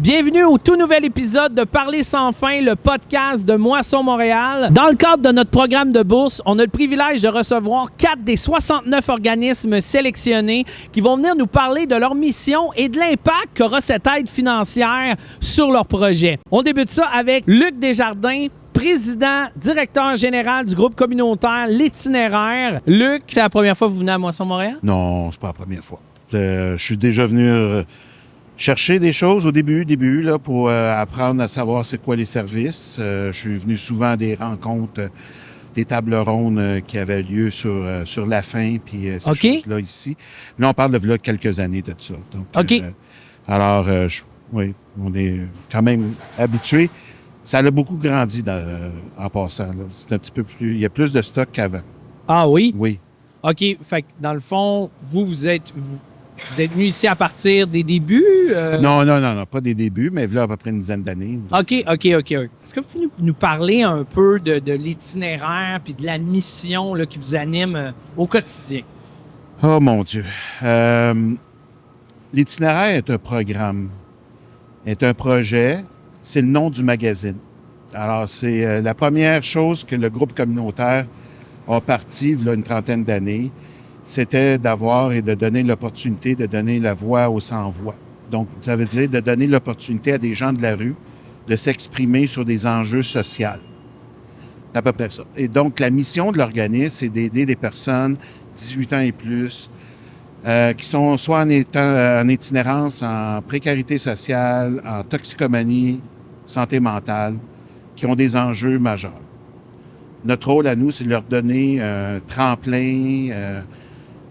Bienvenue au tout nouvel épisode de Parler sans fin, le podcast de Moisson Montréal. Dans le cadre de notre programme de bourse, on a le privilège de recevoir 4 des 69 organismes sélectionnés qui vont venir nous parler de leur mission et de l'impact qu'aura cette aide financière sur leur projet. On débute ça avec Luc Desjardins, président, directeur général du groupe communautaire L'Itinéraire. Luc, c'est la première fois que vous venez à Moisson Montréal? Non, c'est pas la première fois. Je suis déjà venu chercher des choses au début là, pour apprendre à savoir c'est quoi les services. Je suis venu souvent à des rencontres, des tables rondes qui avaient lieu sur la faim puis ces choses-là ici. Là, on parle de là, quelques années de ça. Donc, OK. Oui, on est quand même habitués. Ça a beaucoup grandi en passant. Là. C'est un petit peu plus. Il y a plus de stock qu'avant. Ah oui? Oui. OK. Fait que dans le fond, vous êtes venu ici à partir des débuts? Non, pas des débuts, mais là, à peu près une dizaine d'années. OK. Est-ce que vous pouvez nous parler un peu de l'itinéraire puis de la mission là, qui vous anime au quotidien? Oh mon Dieu. L'itinéraire est un programme, est un projet. C'est le nom du magazine. Alors, c'est la première chose que le groupe communautaire a parti, il y a une trentaine d'années, c'était d'avoir et de donner l'opportunité de donner la voix aux sans-voix. Donc, ça veut dire de donner l'opportunité à des gens de la rue de s'exprimer sur des enjeux sociaux. C'est à peu près ça. Et donc, la mission de l'organisme, c'est d'aider des personnes 18 ans et plus qui sont soit en itinérance, en précarité sociale, en toxicomanie, santé mentale, qui ont des enjeux majeurs. Notre rôle à nous, c'est de leur donner un tremplin,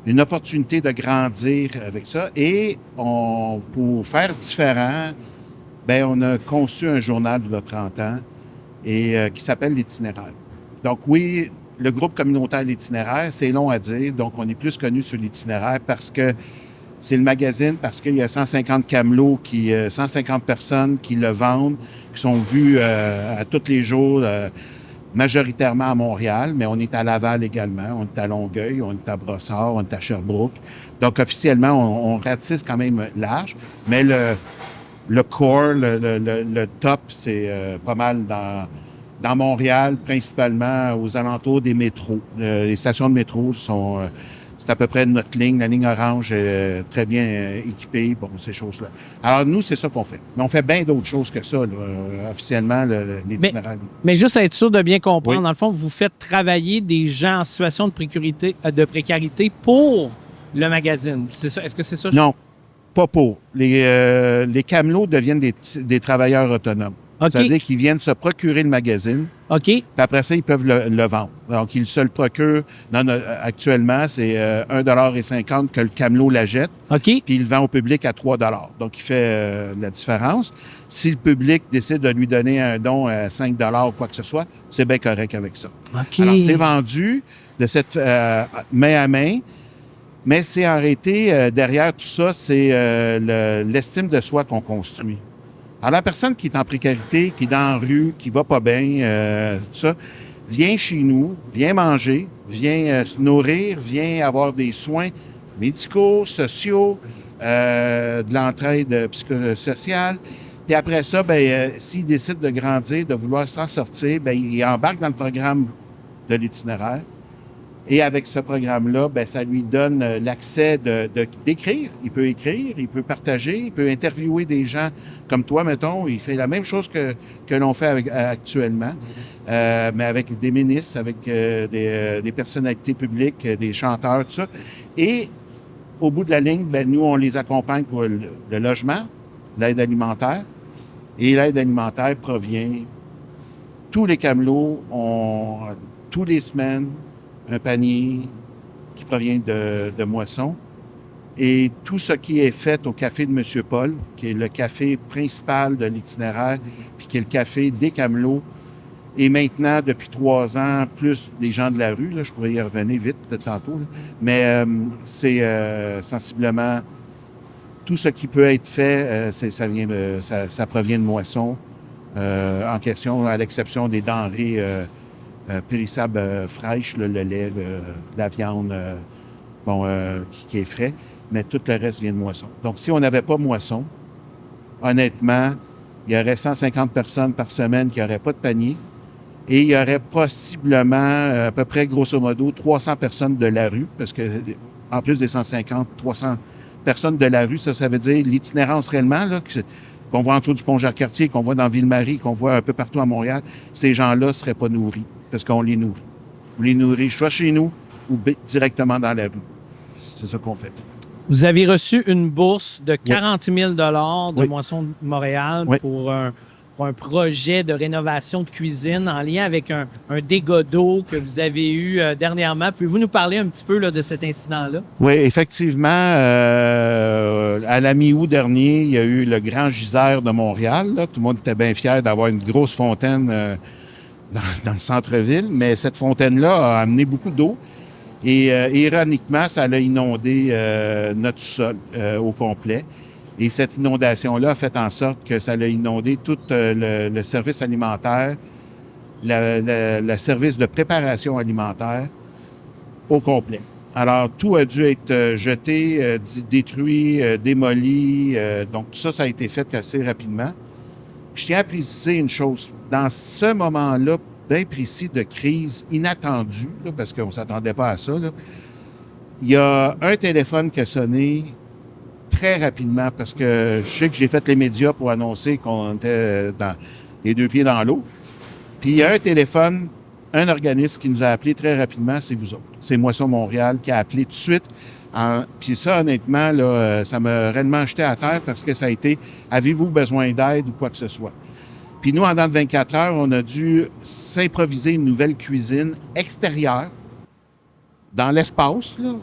une opportunité de grandir avec ça. Et pour faire différent, on a conçu un journal de 30 ans qui s'appelle L'Itinéraire. Donc oui, le groupe communautaire L'Itinéraire, c'est long à dire, donc on est plus connu sur l'Itinéraire parce que c'est le magazine, parce qu'il y a 150 camelots, 150 personnes qui le vendent, qui sont vues à tous les jours, majoritairement à Montréal, mais on est à Laval également, on est à Longueuil, on est à Brossard, on est à Sherbrooke. Donc, officiellement, on ratisse quand même large, mais le core, le top, c'est pas mal dans Montréal, principalement aux alentours des métros. Les stations de métro sont... c'est à peu près notre ligne. La ligne orange est très bien équipée, ces choses-là. Alors, nous, c'est ça qu'on fait. Mais on fait bien d'autres choses que ça, là, officiellement, l'itinéraire. Mais juste être sûr de bien comprendre, Oui. Dans le fond, vous faites travailler des gens en situation de précarité pour le magazine. C'est ça? Est-ce que c'est ça? Non, pas pour. Les camelots deviennent des travailleurs autonomes. OK. C'est-à-dire qu'ils viennent se procurer le magazine, OK. puis après ça, ils peuvent le vendre. Donc, ils se le procurent. Actuellement, c'est 1,50 $ que le camelot la jette, OK. puis il le vend au public à 3 $. Donc, il fait la différence. Si le public décide de lui donner un don à 5 $ ou quoi que ce soit, c'est bien correct avec ça. OK. Alors, c'est vendu de cette main à main, mais c'est en réalité, derrière tout ça, c'est l'estime de soi qu'on construit. Alors, la personne qui est en précarité, qui est dans la rue, qui va pas bien, tout ça, vient chez nous, vient manger, vient se nourrir, vient avoir des soins médicaux, sociaux, de l'entraide psychosociale. Puis après ça, s'il décide de grandir, de vouloir s'en sortir, il embarque dans le programme de l'itinéraire. Et avec ce programme-là, ça lui donne l'accès d'écrire. Il peut écrire, il peut partager, il peut interviewer des gens comme toi, mettons. Il fait la même chose que l'on fait actuellement, mais avec des ministres, avec des personnalités publiques, des chanteurs, tout ça. Et au bout de la ligne, nous, on les accompagne pour le logement, l'aide alimentaire. Et l'aide alimentaire provient... Tous les camelots ont, tous les semaines, un panier qui provient de Moisson. Et tout ce qui est fait au café de M. Paul, qui est le café principal de l'itinéraire, puis qui est le café des camelots, et maintenant, depuis 3 ans, plus des gens de la rue, là, je pourrais y revenir vite tantôt, là, mais c'est sensiblement tout ce qui peut être fait, ça provient de Moisson en question, à l'exception des denrées périssables fraîches, le lait, la viande, qui est frais, mais tout le reste vient de Moisson. Donc, si on n'avait pas Moisson, honnêtement, il y aurait 150 personnes par semaine qui n'auraient pas de panier. Et il y aurait possiblement, à peu près, grosso modo, 300 personnes de la rue, parce que en plus des 150, 300 personnes de la rue, ça veut dire l'itinérance réellement, là, qu'on voit en dessous du pont Jacques-Cartier, qu'on voit dans Ville-Marie, qu'on voit un peu partout à Montréal. Ces gens-là ne seraient pas nourris, parce qu'on les nourrit. On les nourrit soit chez nous ou directement dans la rue. C'est ça qu'on fait. Vous avez reçu une bourse de 40 000 de Oui. Moisson de Montréal Oui. pour un projet de rénovation de cuisine en lien avec un dégât d'eau que vous avez eu dernièrement. Pouvez-vous nous parler un petit peu là, de cet incident-là? Oui, effectivement, à la mi-août dernier, il y a eu le Grand Gisère de Montréal. Là. Tout le monde était bien fier d'avoir une grosse fontaine dans le centre-ville, mais cette fontaine-là a amené beaucoup d'eau. Et ironiquement, ça a inondé notre sol au complet. Et cette inondation-là a fait en sorte que ça a inondé tout le service alimentaire, le service de préparation alimentaire au complet. Alors, tout a dû être jeté, détruit, démoli. Donc, tout ça, ça a été fait assez rapidement. Je tiens à préciser une chose. Dans ce moment-là, bien précis de crise inattendue, là, parce qu'on ne s'attendait pas à ça, là, il y a un téléphone qui a sonné très rapidement, parce que je sais que j'ai fait les médias pour annoncer qu'on était les deux pieds dans l'eau. Puis il y a un téléphone, un organisme qui nous a appelé très rapidement, c'est vous autres. C'est Moisson Montréal qui a appelé tout de suite. Puis ça, honnêtement, là, ça m'a réellement jeté à terre parce que ça a été « Avez-vous besoin d'aide ou quoi que ce soit? » Puis nous, en dedans de 24 heures, on a dû s'improviser une nouvelle cuisine extérieure dans l'espace, là,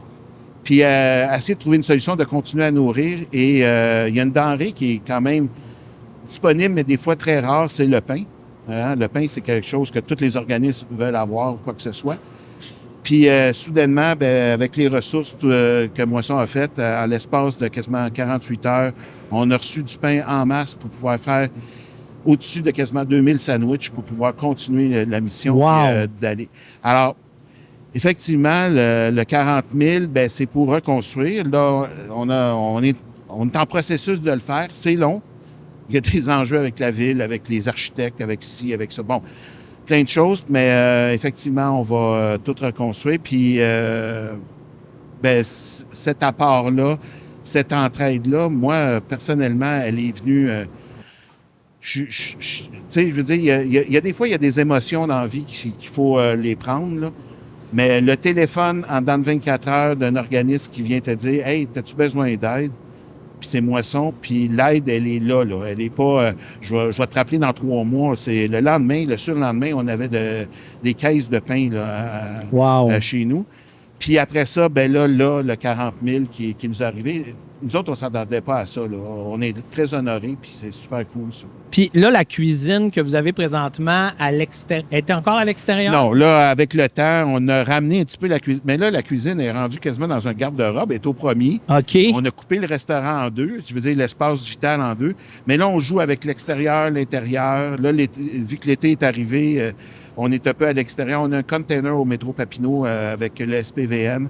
puis essayer de trouver une solution de continuer à nourrir. Et il y a une denrée qui est quand même disponible, mais des fois très rare, c'est le pain. Hein? Le pain, c'est quelque chose que tous les organismes veulent avoir, quoi que ce soit. Puis soudainement, avec les ressources que Moisson a faites, à l'espace de quasiment 48 heures, on a reçu du pain en masse pour pouvoir faire au-dessus de quasiment 2000 sandwichs pour pouvoir continuer la mission d'aller. Alors, effectivement, le 40 000, c'est pour reconstruire. Là, on est en processus de le faire. C'est long. Il y a des enjeux avec la ville, avec les architectes, avec ci, avec ça. Bon, plein de choses, mais effectivement, on va tout reconstruire. Puis, cet apport-là, cette entraide-là, moi, personnellement, elle est venue... tu sais, je veux dire, il y a des fois, il y a des émotions dans la vie qu'il faut les prendre, là. Mais le téléphone, en dans 24 heures, d'un organisme qui vient te dire « Hey, as-tu besoin d'aide? » Puis c'est Moisson, puis l'aide, elle est là. Elle n'est pas je vais te rappeler dans 3 mois. C'est le lendemain, le surlendemain, on avait des caisses de pain là, chez nous. Puis après ça, là, le 40 000 qui nous est arrivé, nous autres, on ne s'attendait pas à ça. Là. On est très honorés, puis c'est super cool, ça. Puis là, la cuisine que vous avez présentement à l'extérieur, elle était encore à l'extérieur? Non, là, avec le temps, on a ramené un petit peu la cuisine. Mais là, la cuisine est rendue quasiment dans un garde-robe, elle est au premier. OK. On a coupé le restaurant en deux, je veux dire l'espace vital en deux. Mais là, on joue avec l'extérieur, l'intérieur. Là, vu que l'été est arrivé, on est un peu à l'extérieur. On a un container au métro Papineau avec le SPVM.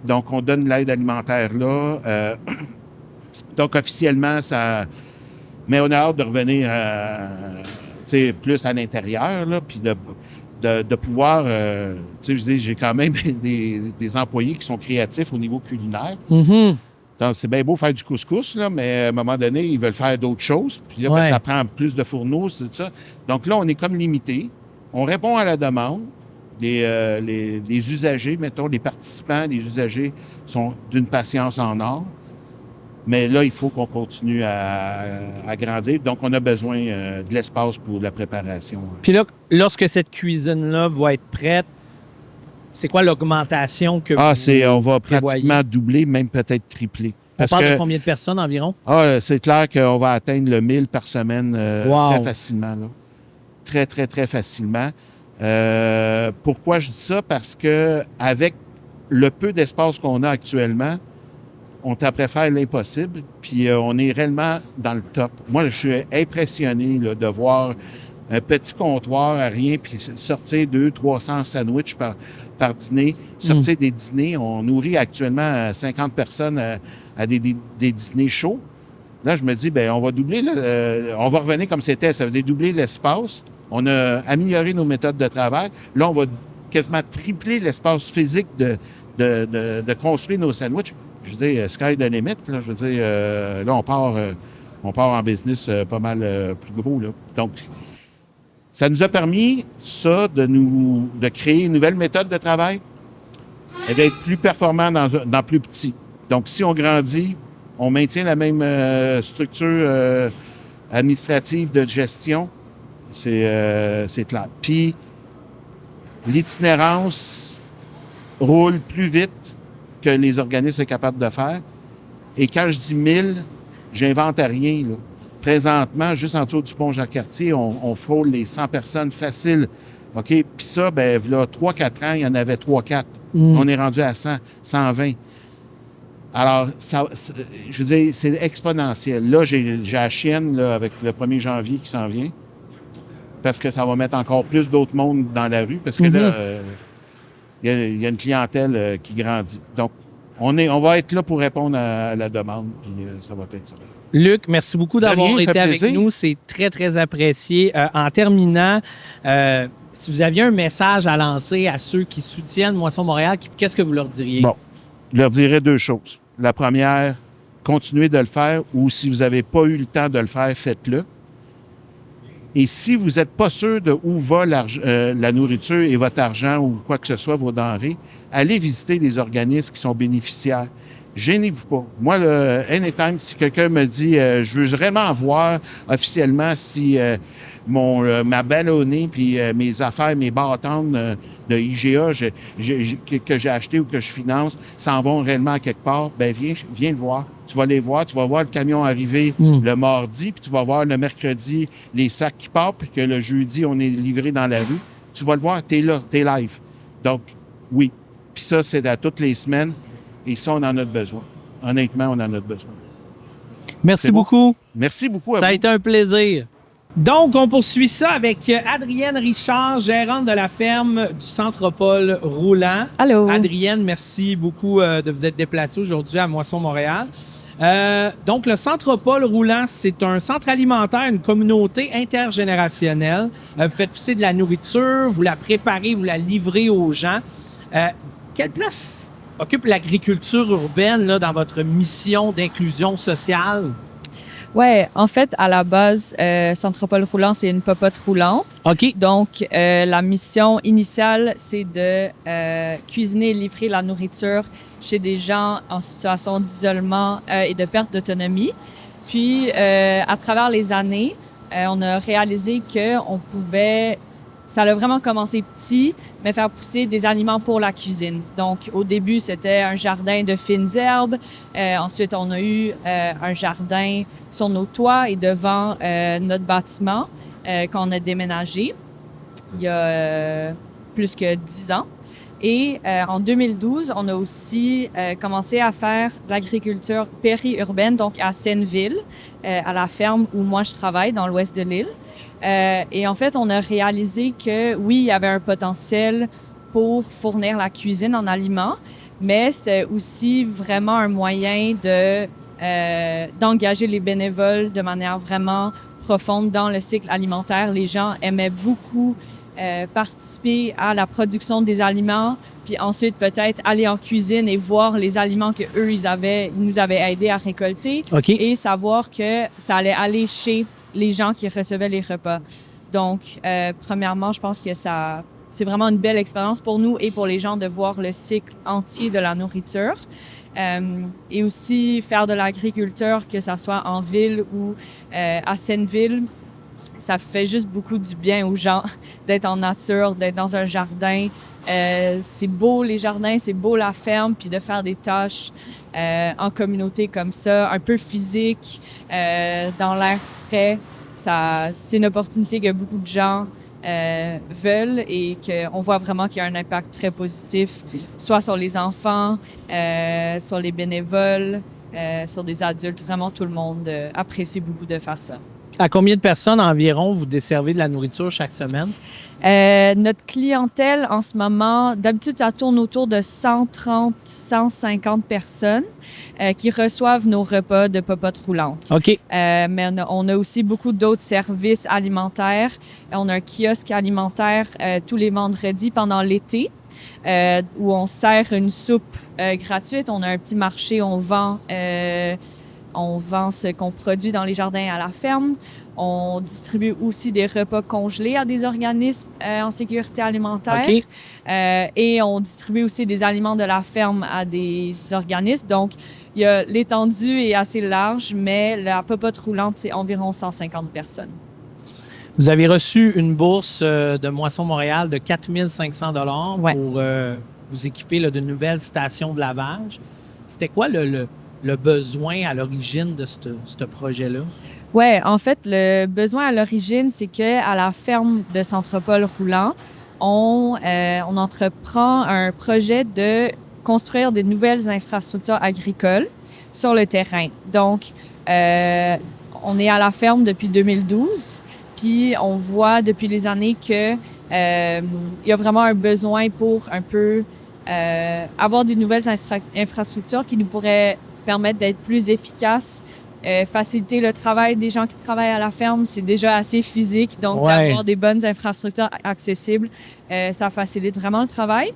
Donc, on donne l'aide alimentaire là. Donc, officiellement, ça... Mais on a hâte de revenir plus à l'intérieur, là, puis de pouvoir... je dis, j'ai quand même des employés qui sont créatifs au niveau culinaire. Mm-hmm. Donc, c'est bien beau faire du couscous, là, mais à un moment donné, ils veulent faire d'autres choses. Puis là, ça prend plus de fourneaux, c'est ça. Donc là, on est comme limité. On répond à la demande. Les usagers, mettons, les participants, les usagers sont d'une patience en or. Mais là, il faut qu'on continue à grandir. Donc, on a besoin de l'espace pour la préparation. Puis là, lorsque cette cuisine-là va être prête, c'est quoi l'augmentation que on va pratiquement doubler, même peut-être tripler. On parle de combien de personnes environ? C'est clair qu'on va atteindre le 1000 par semaine très facilement. Là. Très, très, très facilement. Pourquoi je dis ça? Parce que avec le peu d'espace qu'on a actuellement, on préfère l'impossible, puis on est réellement dans le top. Moi, je suis impressionné là, de voir un petit comptoir à rien, puis sortir 200-300 sandwichs par dîner, sortir des dîners. On nourrit actuellement 50 personnes à des dîners chauds. Là, je me dis, on va doubler, on va revenir comme c'était. Ça veut dire doubler l'espace. On a amélioré nos méthodes de travail. Là, on va quasiment tripler l'espace physique de construire nos sandwichs. Je veux dire, sky the limit. Là, je veux dire, là, on part en business pas mal plus gros. Là. Donc, ça nous a permis, ça, de créer une nouvelle méthode de travail et d'être plus performant dans plus petit. Donc, si on grandit, on maintient la même structure administrative de gestion, c'est clair. Puis, l'itinérance roule plus vite que les organismes sont capables de faire. Et quand je dis 1000, j'invente rien, là. Présentement, juste en dessous du pont Jacques-Cartier, on frôle les 100 personnes faciles. OK? Puis ça, là, 3-4 ans, il y en avait 3-4. On est rendu à 100, 120. Alors, ça, je veux dire, c'est exponentiel. Là, j'ai la chienne là, avec le 1er janvier qui s'en vient, parce que ça va mettre encore plus d'autres mondes dans la rue, parce que là, il y a une clientèle qui grandit. Donc, on va être là pour répondre à la demande, puis ça va être ça. Luc, merci beaucoup d'avoir été avec nous. C'est très, très apprécié. En terminant, si vous aviez un message à lancer à ceux qui soutiennent Moisson Montréal, qu'est-ce que vous leur diriez? Bon, je leur dirais 2 choses. La première, continuez de le faire, ou si vous n'avez pas eu le temps de le faire, faites-le. Et si vous n'êtes pas sûr de où va la nourriture et votre argent ou quoi que ce soit, vos denrées, allez visiter les organismes qui sont bénéficiaires. Gênez-vous pas. Moi, anytime, si quelqu'un me dit je veux vraiment voir officiellement si ma ballonnée puis mes affaires, mes bâtons de IGA que j'ai acheté ou que je finance s'en vont réellement à quelque part, viens le voir. Tu vas les voir, tu vas voir le camion arriver le mardi, puis tu vas voir le mercredi les sacs qui partent, puis que le jeudi, on est livré dans la rue. Tu vas le voir, t'es là, t'es live. Donc, oui. Puis ça, c'est à toutes les semaines. Et ça, on en a besoin. Honnêtement, on en a besoin. Merci beaucoup. Merci beaucoup à vous. Ça a été un plaisir. Donc, on poursuit ça avec Adrienne Richard, gérante de la ferme du Centropole Roulant. Allô. Adrienne, merci beaucoup de vous être déplacée aujourd'hui à Moisson-Montréal. Donc, le Centropole Roulant, c'est un centre alimentaire, une communauté intergénérationnelle. Vous faites pousser de la nourriture, vous la préparez, vous la livrez aux gens. Quelle place occupe l'agriculture urbaine là, dans votre mission d'inclusion sociale? Ouais, en fait, à la base, Centropole Roulant, c'est une popote roulante. OK. Donc, la mission initiale, c'est de cuisiner et livrer la nourriture chez des gens en situation d'isolement et de perte d'autonomie. Puis, à travers les années, on a réalisé qu'on pouvait... Ça a vraiment commencé petit, mais faire pousser des aliments pour la cuisine. Donc, au début, c'était un jardin de fines herbes. Ensuite, on a eu un jardin sur nos toits et devant notre bâtiment qu'on a déménagé il y a plus que 10 ans. Et en 2012, on a aussi commencé à faire de l'agriculture périurbaine, donc à Senneville, à la ferme où moi je travaille, dans l'ouest de l'île. Et en fait, on a réalisé que oui, il y avait un potentiel pour fournir la cuisine en aliments, mais c'était aussi vraiment un moyen d'engager les bénévoles de manière vraiment profonde dans le cycle alimentaire. Les gens aimaient beaucoup participer à la production des aliments, puis ensuite peut-être aller en cuisine et voir les aliments que eux ils nous avaient aidés à récolter. Okay. Et savoir que ça allait aller chez les gens qui recevaient les repas. Donc, premièrement, je pense que c'est vraiment une belle expérience pour nous et pour les gens de voir le cycle entier de la nourriture. Et aussi faire de l'agriculture, que ça soit en ville ou à Senneville, ça fait juste beaucoup du bien aux gens d'être en nature, d'être dans un jardin. C'est beau les jardins, c'est beau la ferme, puis de faire des tâches en communauté comme ça, un peu physique, dans l'air frais. C'est une opportunité que beaucoup de gens veulent et qu'on voit vraiment qu'il y a un impact très positif, soit sur les enfants, sur les bénévoles, sur des adultes. Vraiment, tout le monde apprécie beaucoup de faire ça. À combien de personnes environ vous desservez de la nourriture chaque semaine? Notre clientèle, en ce moment, d'habitude, ça tourne autour de 130, 150 personnes qui reçoivent nos repas de popote roulante. OK. Mais on a aussi beaucoup d'autres services alimentaires. On a un kiosque alimentaire tous les vendredis pendant l'été où on sert une soupe gratuite. On a un petit marché, on vend ce qu'on produit dans les jardins à la ferme. On distribue aussi des repas congelés à des organismes en sécurité alimentaire. OK. Et on distribue aussi des aliments de la ferme à des organismes. Donc, l'étendue est assez large, mais la popote roulante, c'est environ 150 personnes. Vous avez reçu une bourse de Moisson Montréal de 4 500 $ Ouais. pour vous équiper là, de nouvelles stations de lavage. C'était quoi le besoin à l'origine de ce projet-là? Ouais, en fait, le besoin à l'origine, c'est que à la ferme de Centropole Roulant, on entreprend un projet de construire des nouvelles infrastructures agricoles sur le terrain. Donc, on est à la ferme depuis 2012, puis on voit depuis les années que il y a vraiment un besoin pour un peu avoir des nouvelles infrastructures qui nous pourraient permettre d'être plus efficaces. Faciliter le travail des gens qui travaillent à la ferme, c'est déjà assez physique, donc d'avoir des bonnes infrastructures accessibles, ça facilite vraiment le travail.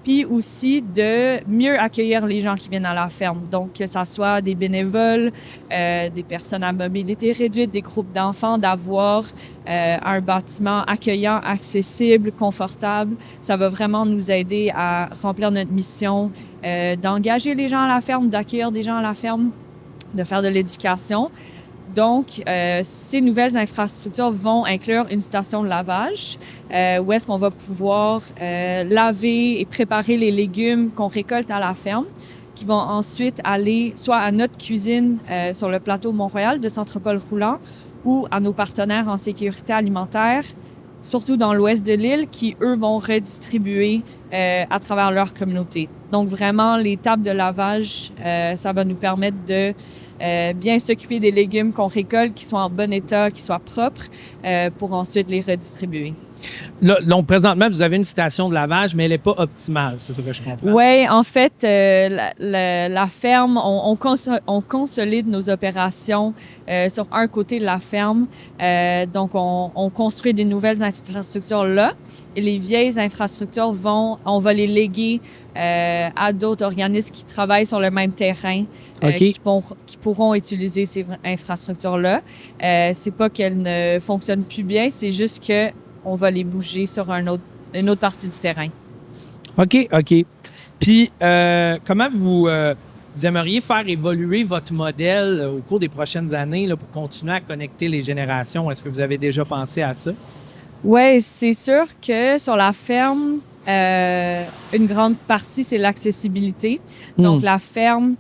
Puis aussi de mieux accueillir les gens qui viennent à la ferme, donc que ça soit des bénévoles, des personnes à mobilité réduite, des groupes d'enfants, d'avoir un bâtiment accueillant, accessible, confortable. Ça va vraiment nous aider à remplir notre mission d'engager les gens à la ferme, d'accueillir des gens à la ferme, de faire de l'éducation. Donc, ces nouvelles infrastructures vont inclure une station de lavage où est-ce qu'on va pouvoir laver et préparer les légumes qu'on récolte à la ferme, qui vont ensuite aller soit à notre cuisine sur le plateau Mont-Royal de Centropole Roulant ou à nos partenaires en sécurité alimentaire, surtout dans l'ouest de l'île, qui, eux, vont redistribuer à travers leur communauté. Donc, vraiment, les tables de lavage, ça va nous permettre de bien s'occuper des légumes qu'on récolte, qui sont en bon état, qui soient propres, pour ensuite les redistribuer. Là, donc, présentement, vous avez une station de lavage, mais elle n'est pas optimale, c'est ce que je comprends. Oui, en fait, la ferme, on consolide nos opérations sur un côté de la ferme. Donc, on construit des nouvelles infrastructures là. Et les vieilles infrastructures on va les léguer à d'autres organismes qui travaillent sur le même terrain, qui pourront utiliser ces infrastructures-là. C'est pas qu'elles ne fonctionnent plus bien, c'est juste que on va les bouger sur une autre partie du terrain. OK. Puis, comment vous aimeriez faire évoluer votre modèle au cours des prochaines années là, pour continuer à connecter les générations? Est-ce que vous avez déjà pensé à ça? Oui, c'est sûr que sur la ferme, une grande partie, c'est l'accessibilité. Donc, la ferme,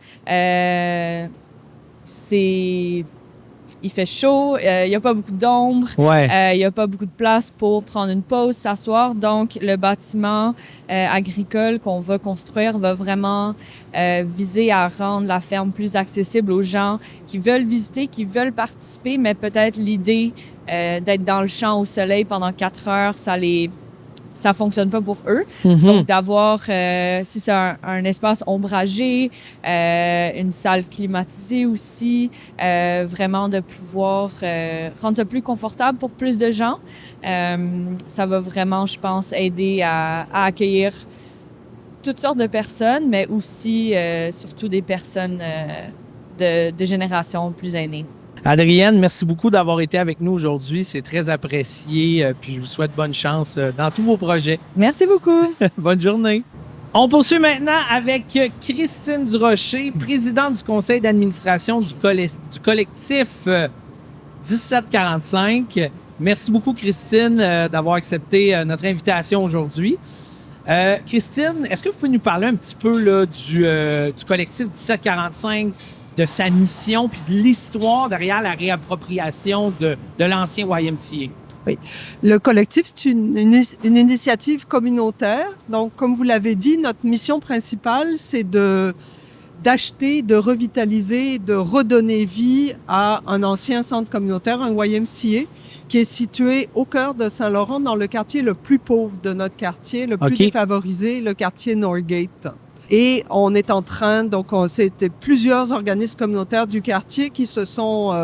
il fait chaud, il n'y a pas beaucoup d'ombre, il n'y a pas beaucoup de place pour prendre une pause, s'asseoir. Donc, le bâtiment agricole qu'on va construire va vraiment viser à rendre la ferme plus accessible aux gens qui veulent visiter, qui veulent participer, mais peut-être l'idée d'être dans le champ au soleil pendant 4 heures, ça fonctionne pas pour eux. Mm-hmm. Donc, d'avoir, si c'est un espace ombragé, une salle climatisée aussi, vraiment de pouvoir rendre ça plus confortable pour plus de gens, ça va vraiment, je pense, aider à accueillir toutes sortes de personnes, mais aussi, surtout des personnes de générations plus aînées. Adrienne, merci beaucoup d'avoir été avec nous aujourd'hui. C'est très apprécié. Puis je vous souhaite bonne chance dans tous vos projets. Merci beaucoup. Bonne journée. On poursuit maintenant avec Christine Durocher, présidente du conseil d'administration du collectif 1745. Merci beaucoup, Christine, d'avoir accepté notre invitation aujourd'hui. Christine, est-ce que vous pouvez nous parler un petit peu là, du collectif 1745, de sa mission puis de l'histoire derrière la réappropriation de l'ancien YMCA? Oui. Le collectif, c'est une initiative communautaire. Donc, comme vous l'avez dit, notre mission principale, c'est d'acheter, de revitaliser, de redonner vie à un ancien centre communautaire, un YMCA, qui est situé au cœur de Saint-Laurent, dans le quartier le plus pauvre de notre quartier, le plus défavorisé, le quartier Norgate. Et on est en train, c'était plusieurs organismes communautaires du quartier qui se sont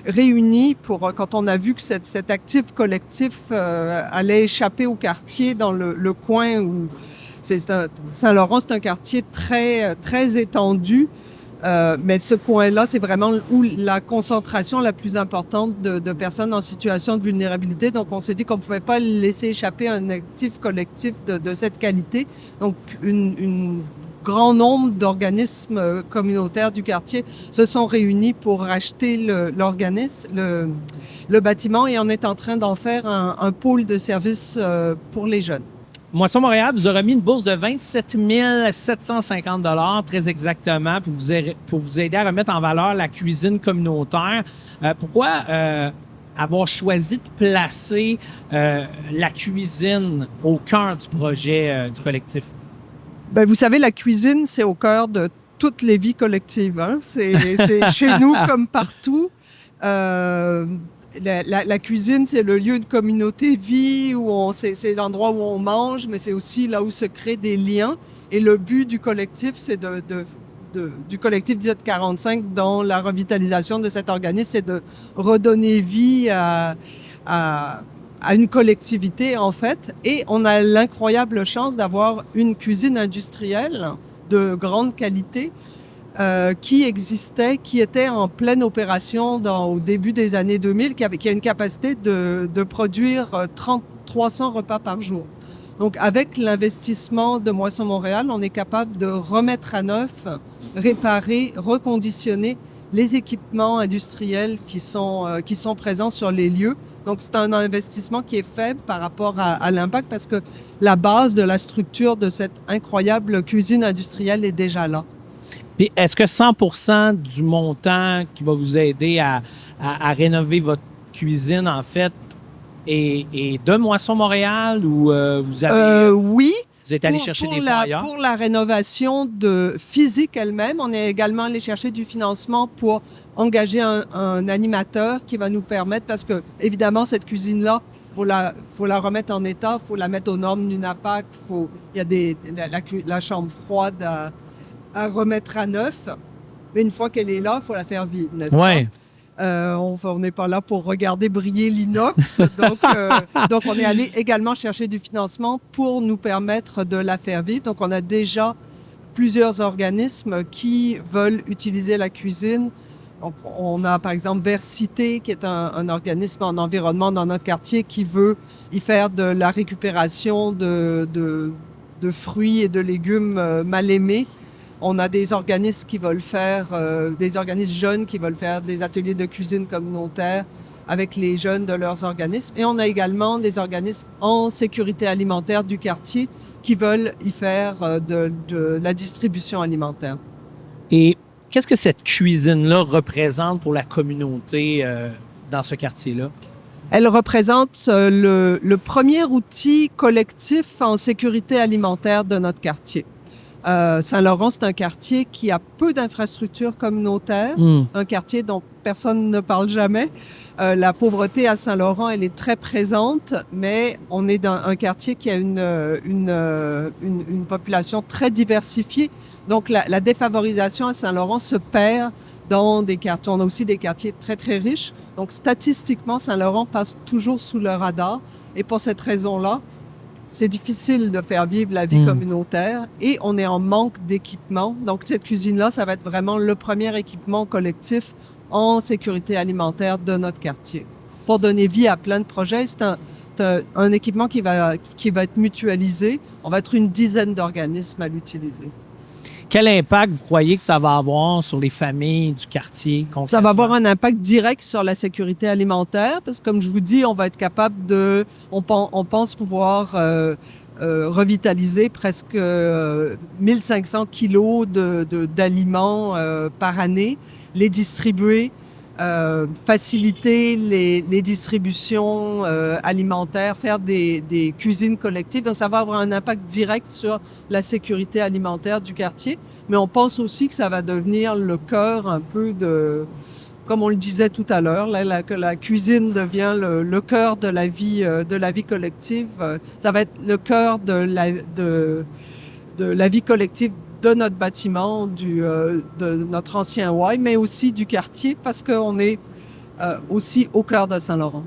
réunis quand on a vu que cet actif collectif allait échapper au quartier dans le coin où Saint-Laurent, c'est un quartier très, très étendu. Mais ce coin-là, c'est vraiment où la concentration la plus importante de personnes en situation de vulnérabilité. Donc, on s'est dit qu'on ne pouvait pas laisser échapper un actif collectif de cette qualité. Donc, un grand nombre d'organismes communautaires du quartier se sont réunis pour racheter le bâtiment, et on est en train d'en faire un pôle de services pour les jeunes. Moisson Montréal vous a remis une bourse de 27 750 $ très exactement pour vous aider à remettre en valeur la cuisine communautaire. Pourquoi avoir choisi de placer la cuisine au cœur du projet du collectif? Ben, vous savez, la cuisine, c'est au cœur de toutes les vies collectives. Hein? C'est chez nous comme partout. La cuisine, c'est le lieu de communauté vie, c'est l'endroit où on mange, mais c'est aussi là où se créent des liens. Et le but du collectif, c'est du collectif 1745, dont la revitalisation de cet organisme, c'est de redonner vie à une collectivité, en fait. Et on a l'incroyable chance d'avoir une cuisine industrielle de grande qualité, qui existait, qui était en pleine opération au début des années 2000, qui a une capacité de produire 300 repas par jour. Donc, avec l'investissement de Moisson Montréal, on est capable de remettre à neuf, réparer, reconditionner les équipements industriels qui sont présents sur les lieux. Donc, c'est un investissement qui est faible par rapport à l'impact, parce que la base de la structure de cette incroyable cuisine industrielle est déjà là. Puis est-ce que 100% du montant qui va vous aider à rénover votre cuisine, en fait, est de Moisson Montréal, ou vous avez... Oui. Vous êtes allé chercher des fonds ailleurs? Pour la rénovation physique elle-même, on est également allé chercher du financement pour engager un animateur qui va nous permettre, parce que, évidemment, cette cuisine-là, faut la remettre en état, faut la mettre aux normes du NAPAC, il y a la chambre froide à remettre à neuf. Mais une fois qu'elle est là, il faut la faire vivre, n'est-ce pas? On n'est pas là pour regarder briller l'inox. Donc, on est allé également chercher du financement pour nous permettre de la faire vivre. Donc, on a déjà plusieurs organismes qui veulent utiliser la cuisine. Donc, on a, par exemple, Versité, qui est un organisme en environnement dans notre quartier, qui veut y faire de la récupération de fruits et de légumes mal aimés. On a des organismes qui veulent faire, des organismes jeunes qui veulent faire des ateliers de cuisine communautaire avec les jeunes de leurs organismes. Et on a également des organismes en sécurité alimentaire du quartier qui veulent y faire de la distribution alimentaire. Et qu'est-ce que cette cuisine-là représente pour la communauté dans ce quartier-là? Elle représente le premier outil collectif en sécurité alimentaire de notre quartier. Saint-Laurent, c'est un quartier qui a peu d'infrastructures communautaires, un quartier dont personne ne parle jamais. La pauvreté à Saint-Laurent, elle est très présente, mais on est dans un quartier qui a une population très diversifiée. Donc, la défavorisation à Saint-Laurent se perd dans des quartiers. On a aussi des quartiers très, très riches. Donc, statistiquement, Saint-Laurent passe toujours sous le radar. Et pour cette raison-là, c'est difficile de faire vivre la vie communautaire, et on est en manque d'équipement. Donc, cette cuisine-là, ça va être vraiment le premier équipement collectif en sécurité alimentaire de notre quartier. Pour donner vie à plein de projets, c'est un équipement qui va être mutualisé. On va être une dizaine d'organismes à l'utiliser. Quel impact vous croyez que ça va avoir sur les familles du quartier? Ça va avoir un impact direct sur la sécurité alimentaire, parce que, comme je vous dis, on va être capable on pense pouvoir revitaliser presque 1500 kilos d'aliments par année, les distribuer faciliter les distributions alimentaires, faire des cuisines collectives. Donc, ça va avoir un impact direct sur la sécurité alimentaire du quartier. Mais on pense aussi que ça va devenir le cœur un peu de... Comme on le disait tout à l'heure, que la cuisine devient le cœur de la vie collective. Ça va être le cœur de la vie collective de notre bâtiment, de notre ancien Y, mais aussi du quartier, parce qu'on est aussi au cœur de Saint-Laurent.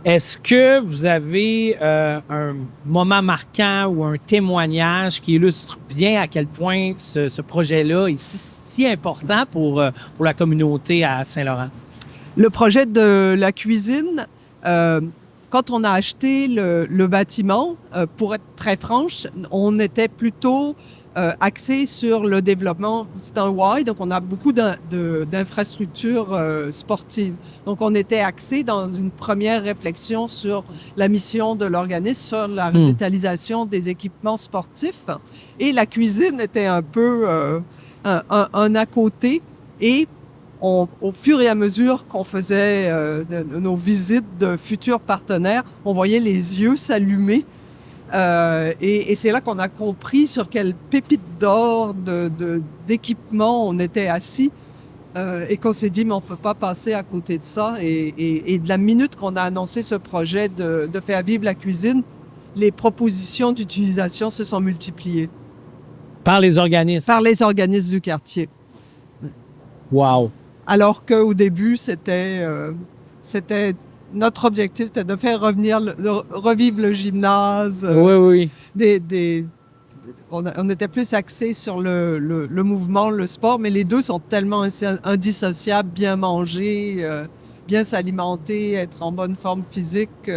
Est-ce que vous avez un moment marquant ou un témoignage qui illustre bien à quel point ce projet-là est si important pour la communauté à Saint-Laurent? Le projet de la cuisine, quand on a acheté le bâtiment, pour être très franche, on était plutôt axé sur le développement. C'est un Y, donc on a beaucoup d'infrastructures sportives. Donc on était axé dans une première réflexion sur la mission de l'organisme, sur la revitalisation des équipements sportifs. Et la cuisine était un peu un à côté. Et au fur et à mesure qu'on faisait nos visites de futurs partenaires, on voyait les yeux s'allumer. Et c'est là qu'on a compris sur quelle pépite d'or d'équipement on était assis et qu'on s'est dit, mais on peut pas passer à côté de ça. Et de la minute qu'on a annoncé ce projet de faire vivre la cuisine, les propositions d'utilisation se sont multipliées. Par les organismes? Par les organismes du quartier. Wow! Alors qu'au début, notre objectif était de faire revivre le gymnase. Oui. On était plus axé sur le mouvement, le sport, mais les deux sont tellement indissociables, bien manger, bien s'alimenter, être en bonne forme physique.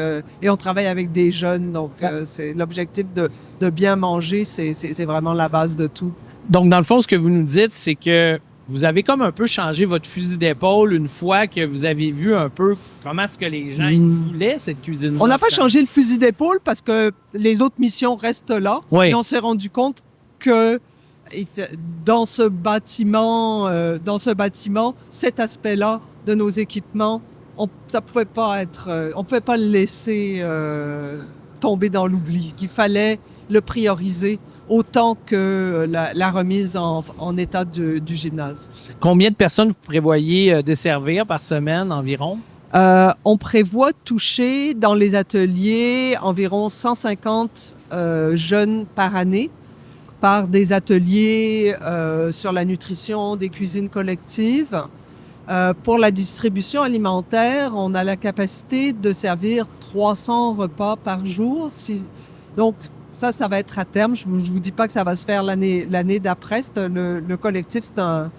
Et on travaille avec des jeunes, donc c'est l'objectif de bien manger, c'est vraiment la base de tout. Donc, dans le fond, ce que vous nous dites, c'est que vous avez comme un peu changé votre fusil d'épaule une fois que vous avez vu un peu comment est-ce que les gens ils voulaient cette cuisine-là. On n'a pas changé le fusil d'épaule parce que les autres missions restent là. Oui. Et on s'est rendu compte que dans ce bâtiment, cet aspect-là de nos équipements, on pouvait pas le laisser tomber dans l'oubli. Qu'il fallait le prioriser autant que la remise en état du gymnase. Combien de personnes vous prévoyez desservir par semaine environ? On prévoit toucher dans les ateliers environ 150 jeunes par année par des ateliers sur la nutrition, des cuisines collectives. Pour la distribution alimentaire, on a la capacité de servir 300 repas par jour. Donc, ça va être à terme. Je vous dis pas que ça va se faire l'année d'après. Le collectif, c'est un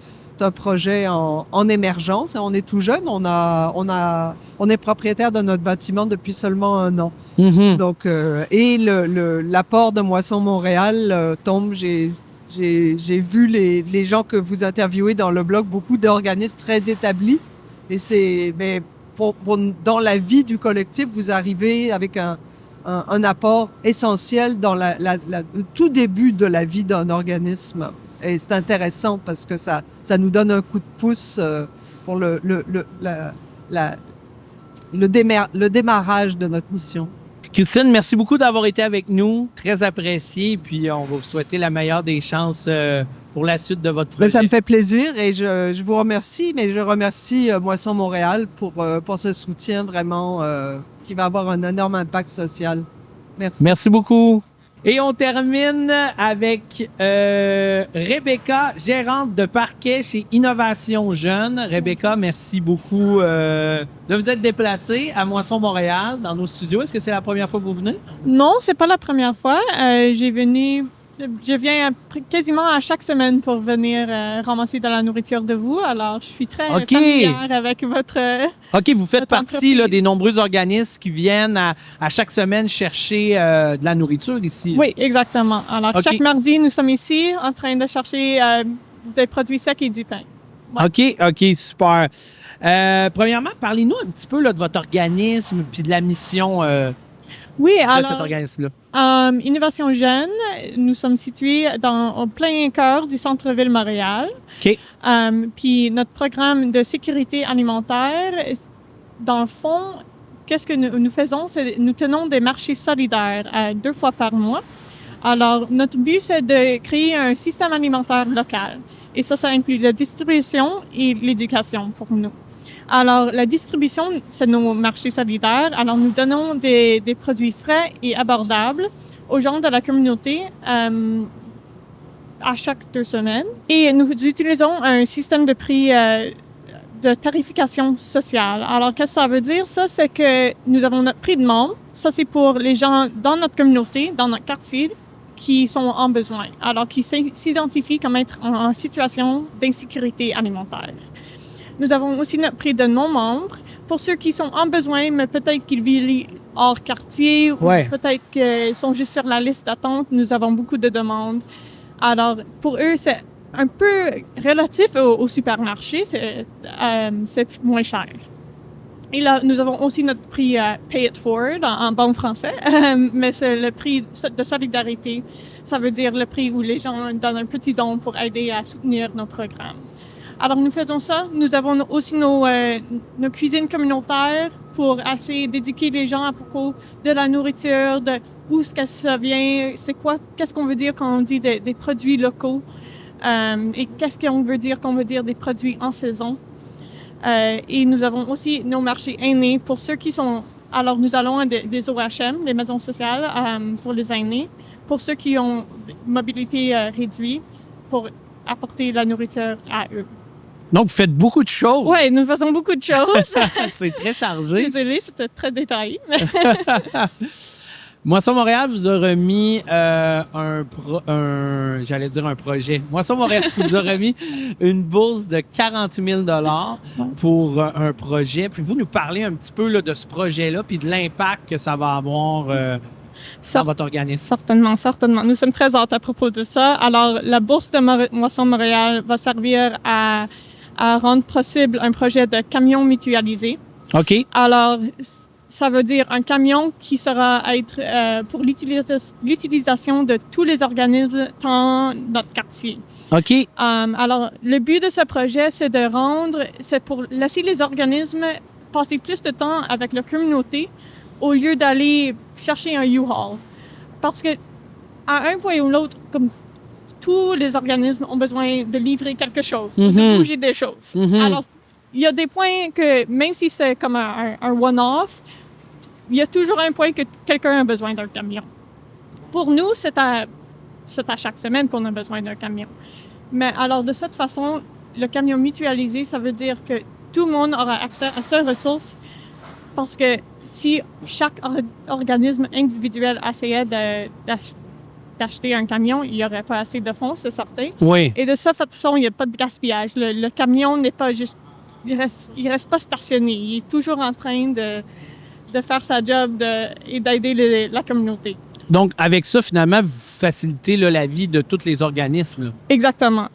projet en émergence. On est tout jeune. On est propriétaire de notre bâtiment depuis seulement 1 an. Mm-hmm. Donc, et l'apport de Moisson Montréal tombe. J'ai vu les gens que vous interviewez dans le blog, beaucoup d'organismes très établis. Et dans la vie du collectif, vous arrivez avec un apport essentiel dans le tout début de la vie d'un organisme. Et c'est intéressant parce que ça nous donne un coup de pouce pour le démarrage de notre mission. Christine, merci beaucoup d'avoir été avec nous. Très apprécié. Puis on va vous souhaiter la meilleure des chances pour la suite de votre projet. Ça me fait plaisir et je vous remercie, mais je remercie Moisson Montréal pour ce soutien vraiment qui va avoir un énorme impact social. Merci. Merci beaucoup. Et on termine avec Rebecca, gérante de parquet chez Innovation Jeune. Rebecca, merci beaucoup de vous être déplacée à Moisson-Montréal dans nos studios. Est-ce que c'est la première fois que vous venez? Non, c'est pas la première fois. Je viens quasiment à chaque semaine pour venir ramasser de la nourriture de vous. Alors, je suis très familière avec votre OK, vous faites votre partie là, entreprise. des nombreux organismes qui viennent à chaque semaine chercher de la nourriture ici. Oui, exactement. Alors, OK. chaque mardi, nous sommes ici en train de chercher des produits secs et du pain. Ouais. OK, super. Premièrement, parlez-nous un petit peu là, de votre organisme puis de la mission Oui, de alors, cet organisme-là? Innovation Jeune, nous sommes situés au plein cœur du centre-ville Montréal. OK. Puis notre programme de sécurité alimentaire, dans le fond, qu'est-ce que nous faisons? C'est nous tenons des marchés solidaires 2 fois par mois. Alors, notre but, c'est de créer un système alimentaire local. Et ça inclut la distribution et l'éducation pour nous. Alors, la distribution, c'est nos marchés solidaires. Alors, nous donnons des produits frais et abordables aux gens de la communauté à chaque 2 semaines. Et nous utilisons un système de prix de tarification sociale. Alors, qu'est-ce que ça veut dire? Ça, c'est que nous avons notre prix de membre. Ça, c'est pour les gens dans notre communauté, dans notre quartier, qui sont en besoin. Alors, qui s'identifient comme être en situation d'insécurité alimentaire. Nous avons aussi notre prix de non-membres pour ceux qui sont en besoin, mais peut-être qu'ils vivent hors quartier ou peut-être qu'ils sont juste sur la liste d'attente. Nous avons beaucoup de demandes. Alors, pour eux, c'est un peu relatif au supermarché. C'est moins cher. Et là, nous avons aussi notre prix Pay It Forward en bon français, mais c'est le prix de solidarité. Ça veut dire le prix où les gens donnent un petit don pour aider à soutenir nos programmes. Alors, nous faisons ça. Nous avons aussi nos cuisines communautaires pour essayer d'éduquer les gens à propos de la nourriture, de où est-ce que ça vient, qu'est-ce qu'on veut dire quand on dit des produits locaux, et qu'est-ce qu'on veut dire quand on veut dire des produits en saison. Et nous avons aussi nos marchés aînés pour ceux qui sont... Alors, nous allons à des OHM, des maisons sociales pour les aînés, pour ceux qui ont mobilité réduite, pour apporter la nourriture à eux. Donc, vous faites beaucoup de choses. Oui, nous faisons beaucoup de choses. C'est très chargé. Désolée, c'était très détaillé. Moisson Montréal vous a remis j'allais dire un projet. Moisson Montréal vous a remis une bourse de 48 000 $ pour un projet. Puis vous nous parlez un petit peu là, de ce projet-là puis de l'impact que ça va avoir dans votre organisme. Certainement. Nous sommes très hâte à propos de ça. Alors, la bourse de Moisson Montréal va servir à rendre possible un projet de camion mutualisé. OK. Alors, ça veut dire un camion qui sera pour l'utilisation de tous les organismes dans notre quartier. OK. Alors, le but de ce projet, c'est pour laisser les organismes passer plus de temps avec la communauté au lieu d'aller chercher un U-Haul. Parce que, à un point ou l'autre, comme tous les organismes ont besoin de livrer quelque chose, de bouger des choses. Alors, il y a des points que, même si c'est comme un one-off, il y a toujours un point que quelqu'un a besoin d'un camion. Pour nous, c'est à chaque semaine qu'on a besoin d'un camion. Mais alors, de cette façon, le camion mutualisé, ça veut dire que tout le monde aura accès à ces ressources parce que si chaque organisme individuel essayait d'acheter un camion, il n'y aurait pas assez de fonds, c'est certain. Oui. Et de cette façon, il n'y a pas de gaspillage. Le camion n'est pas juste... Il reste pas stationné. Il est toujours en train de faire sa job et d'aider la communauté. Donc, avec ça, finalement, vous facilitez là, la vie de tous les organismes. Là. Exactement.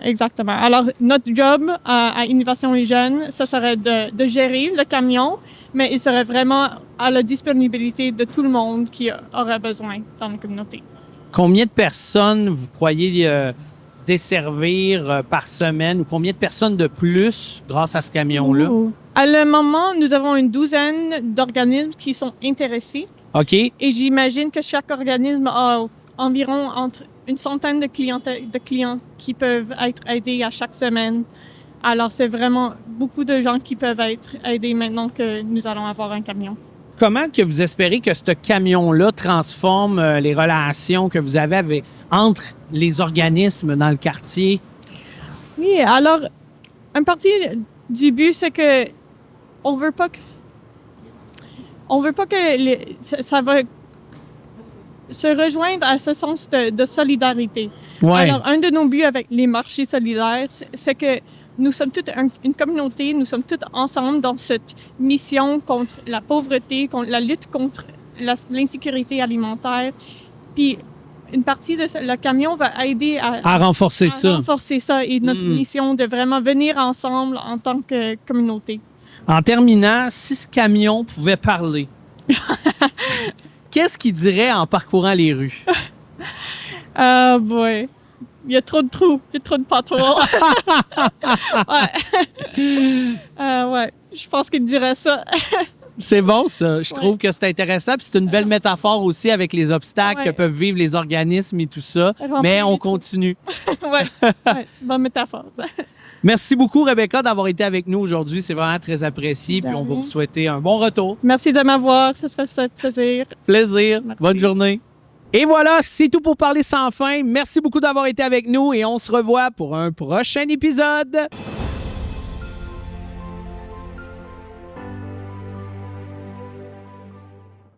Alors, notre job à Innovation et Jeunes, ça serait de gérer le camion, mais il serait vraiment à la disponibilité de tout le monde qui aurait besoin dans la communauté. Combien de personnes vous croyez desservir par semaine ou combien de personnes de plus grâce à ce camion-là? À le moment, nous avons une 12aine d'organismes qui sont intéressés. OK. Et j'imagine que chaque organisme a environ entre une centaine de clients qui peuvent être aidés à chaque semaine. Alors, c'est vraiment beaucoup de gens qui peuvent être aidés maintenant que nous allons avoir un camion. Comment que vous espérez que ce camion-là transforme les relations que vous avez entre les organismes dans le quartier? Oui, alors, une partie du but, c'est que on veut pas que ça va se rejoindre à ce sens de solidarité. Ouais. Alors, un de nos buts avec les marchés solidaires, c'est que nous sommes toutes une communauté, nous sommes toutes ensemble dans cette mission contre la pauvreté, contre la lutte contre l'insécurité alimentaire. Puis, une partie de le camion va aider à renforcer ça et notre mission de vraiment venir ensemble en tant que communauté. En terminant, si ce camion pouvait parler, qu'est-ce qu'il dirait en parcourant les rues? Ah, boy. Il y a trop de trous, il y a trop de potholes. Ouais, je pense qu'il dirait ça. C'est bon, ça. Je trouve que c'est intéressant. Puis c'est une belle métaphore aussi avec les obstacles que peuvent vivre les organismes et tout ça. Mais on continue. ouais, bonne métaphore. Merci beaucoup, Rebecca, d'avoir été avec nous aujourd'hui. C'est vraiment très apprécié. Puis on va vous souhaiter un bon retour. Merci de m'avoir. Ça fait plaisir. Plaisir. Merci. Bonne journée. Et voilà, c'est tout pour Parler sans fin. Merci beaucoup d'avoir été avec nous et on se revoit pour un prochain épisode.